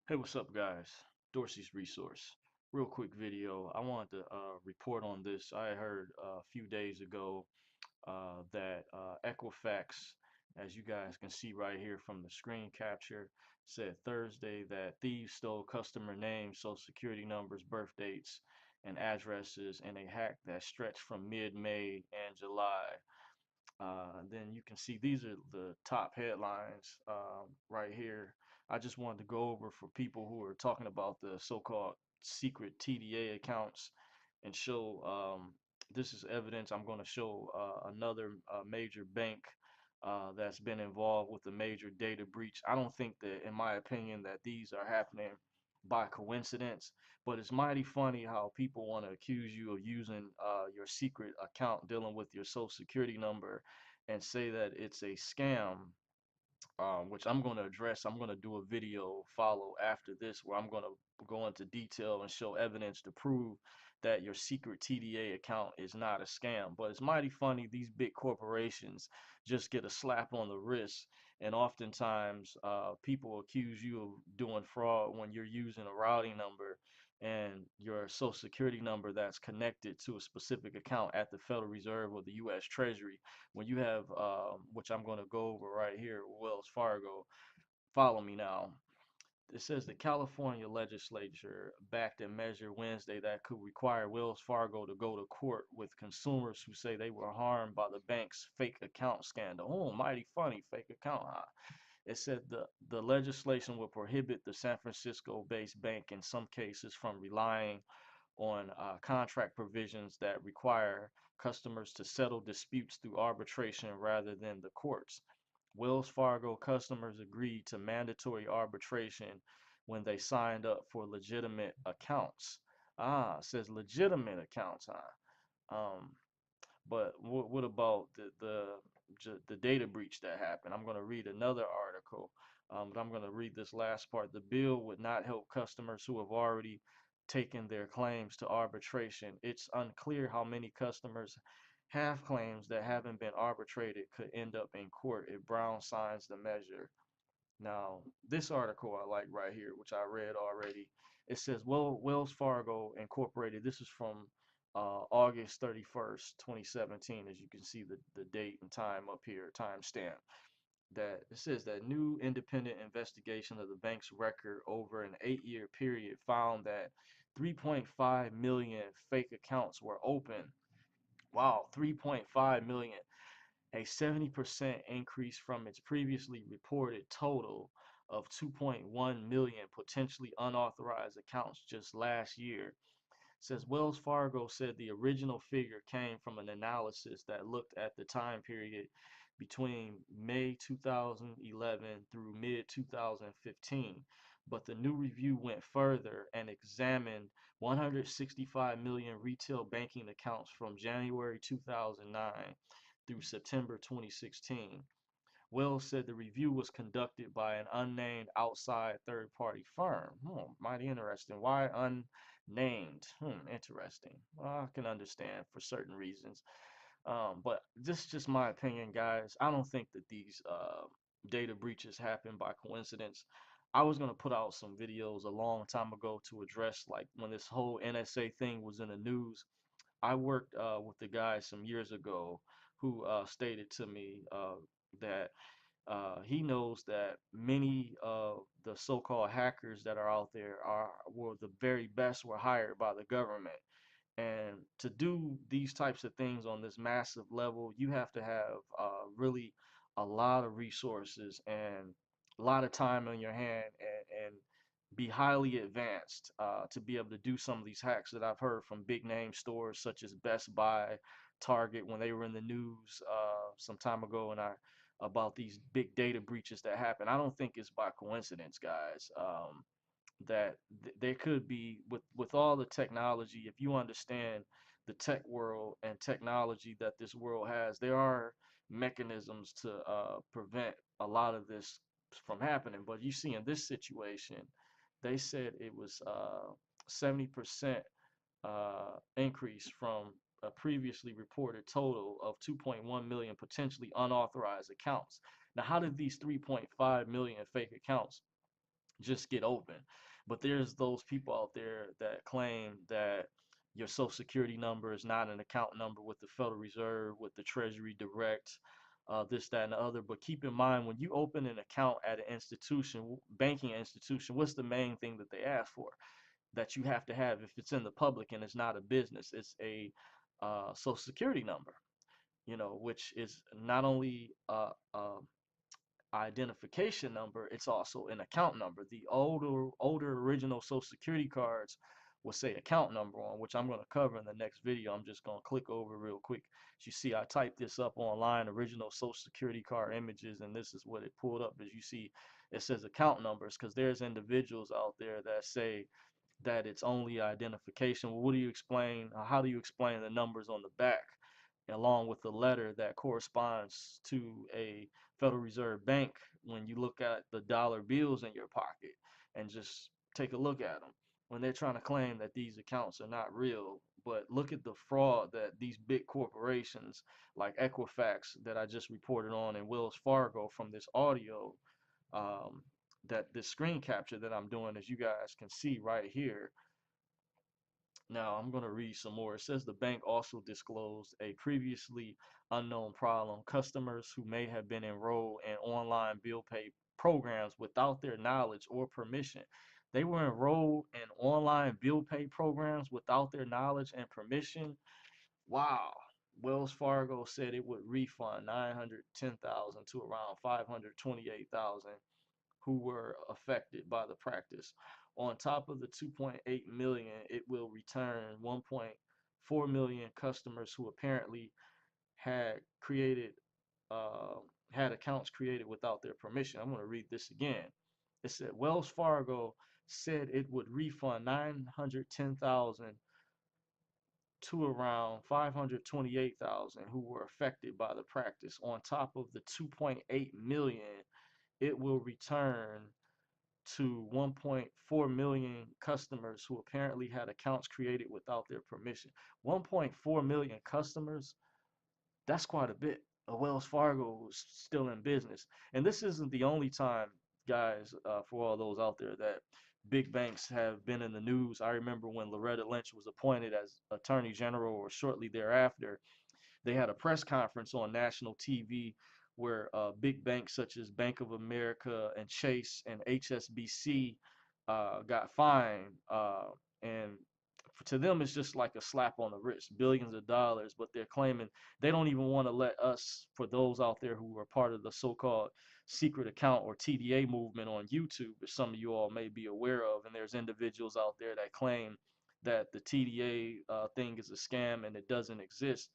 Hey, what's up, guys? Dorsey's Resource. Real quick video. I wanted to report on this. I heard a few days ago that Equifax, as you guys can see right here from the screen capture, said Thursday that thieves stole customer names, social security numbers, birth dates, and addresses in a hack that stretched from mid-May and July. Then you can see these are the top headlines right here. I just wanted to go over for people who are talking about the so-called secret TDA accounts and show this is evidence. I'm going to show another major bank that's been involved with a major data breach. I don't think that, in my opinion, that these are happening by coincidence, but it's mighty funny how people want to accuse you of using your secret account dealing with your social security number and say that it's a scam, which I'm going to address. I'm going to do a video follow after this where I'm going to go into detail and show evidence to prove that your secret TDA account is not a scam. But it's mighty funny. These big corporations just get a slap on the wrist. And oftentimes, people accuse you of doing fraud when you're using a routing number and your social security number that's connected to a specific account at the Federal Reserve or the U.S. Treasury. When you have, which I'm going to go over right here, Wells Fargo, follow me now. It says the California legislature backed a measure Wednesday that could require Wells Fargo to go to court with consumers who say they were harmed by the bank's fake account scandal. Oh, mighty funny, fake account, huh? It said the legislation will prohibit the San Francisco-based bank in some cases from relying on contract provisions that require customers to settle disputes through arbitration rather than the courts. Wells Fargo customers agreed to mandatory arbitration when they signed up for legitimate accounts. Ah, it says legitimate accounts, huh? But what about the data breach that happened? I'm going to read another article, but I'm going to read this last part. The bill would not help customers who have already taken their claims to arbitration. It's unclear how many customers have claims that haven't been arbitrated could end up in court if Brown signs the measure. Now, this article I like right here, which I read already, it says, well, Wells Fargo Incorporated, this is from August 31st, 2017, as you can see the date and time up here, timestamp, that it says that new independent investigation of the bank's record over an 8-year period found that 3.5 million fake accounts were open. Wow, 3.5 million, a 70% increase from its previously reported total of 2.1 million potentially unauthorized accounts just last year. Says Wells Fargo said the original figure came from an analysis that looked at the time period between May 2011 through mid 2015, but the new review went further and examined 165 million retail banking accounts from January 2009 through September 2016. Wells said the review was conducted by an unnamed outside third-party firm. Mighty interesting. Why unnamed? Interesting. Well, I can understand for certain reasons. But this is just my opinion, guys. I don't think that these data breaches happen by coincidence. I was gonna put out some videos a long time ago to address like when this whole NSA thing was in the news. I worked with the guy some years ago who stated to me that he knows that many of the so-called hackers that are out there were the very best were hired by the government. And to do these types of things on this massive level, you have to have really a lot of resources and a lot of time on your hand and be highly advanced to be able to do some of these hacks that I've heard from big name stores such as Best Buy, Target, when they were in the news some time ago, and I about these big data breaches that happen. I don't think it's by coincidence, guys. That there could be with all the technology, if you understand the tech world and technology that this world has, there are mechanisms to prevent a lot of this from happening. But you see in this situation, they said it was 70% increase from a previously reported total of 2.1 million potentially unauthorized accounts. Now, how did these 3.5 million fake accounts just get open. But there's those people out there that claim that your social security number is not an account number with the Federal Reserve, with the Treasury Direct, this, that, and the other. But keep in mind, when you open an account at an institution, banking institution, what's the main thing that they ask for? That you have to have if it's in the public and it's not a business. It's a social security number, which is not only identification number, it's also an account number. The older original social security cards will say account number on, which I'm going to cover in the next video. I'm just going to click over real quick. As you see, I typed this up online, original social security card images, and this is what it pulled up. As you see, it says account numbers, because there's individuals out there that say that it's only identification. Well, what do you explain? How do you explain the numbers on the back, along with the letter that corresponds to a Federal Reserve Bank when you look at the dollar bills in your pocket and just take a look at them? When they're trying to claim that these accounts are not real, but look at the fraud that these big corporations like Equifax that I just reported on and Wells Fargo from this audio, um, that this screen capture that I'm doing, as you guys can see right here. Now I'm going to read some more. It says the bank also disclosed a previously unknown problem. Customers who may have been enrolled in online bill pay programs without their knowledge or permission. They were enrolled in online bill pay programs without their knowledge and permission. Wow. Wells Fargo said it would refund 910,000 to around 528,000 who were affected by the practice. On top of the 2.8 million, it will return 1.4 million customers who apparently had created had accounts created without their permission. I'm going to read this again. It said Wells Fargo said it would refund 910,000 to around 528,000 who were affected by the practice. On top of the 2.8 million, it will return to 1.4 million customers who apparently had accounts created without their permission. 1.4 million customers, that's quite a bit. Wells Fargo is still in business. And this isn't the only time, guys, for all those out there, that big banks have been in the news. I remember when Loretta Lynch was appointed as Attorney General, or shortly thereafter, they had a press conference on national TV where big banks such as Bank of America and Chase and HSBC got fined. And to them, it's just like a slap on the wrist, billions of dollars, but they're claiming they don't even want to let us, for those out there who are part of the so-called secret account or TDA movement on YouTube, as some of you all may be aware of, and there's individuals out there that claim that the TDA thing is a scam and it doesn't exist.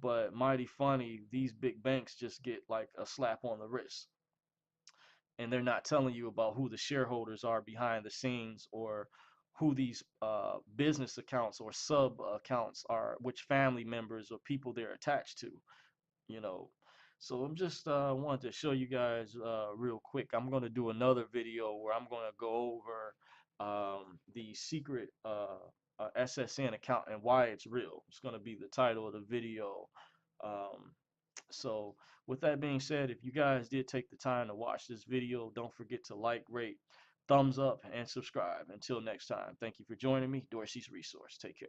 But mighty funny, these big banks just get like a slap on the wrist, and they're not telling you about who the shareholders are behind the scenes, or who these business accounts or sub accounts are, which family members or people they're attached to, you know. So I'm just wanted to show you guys real quick. I'm going to do another video where I'm going to go over the secret SSN account and why it's real. It's going to be the title of the video. Um, so with that being said, if you guys did take the time to watch this video, don't forget to like, rate, thumbs up, and subscribe. Until next time, thank you for joining me, Dorsey's Resource. Take care.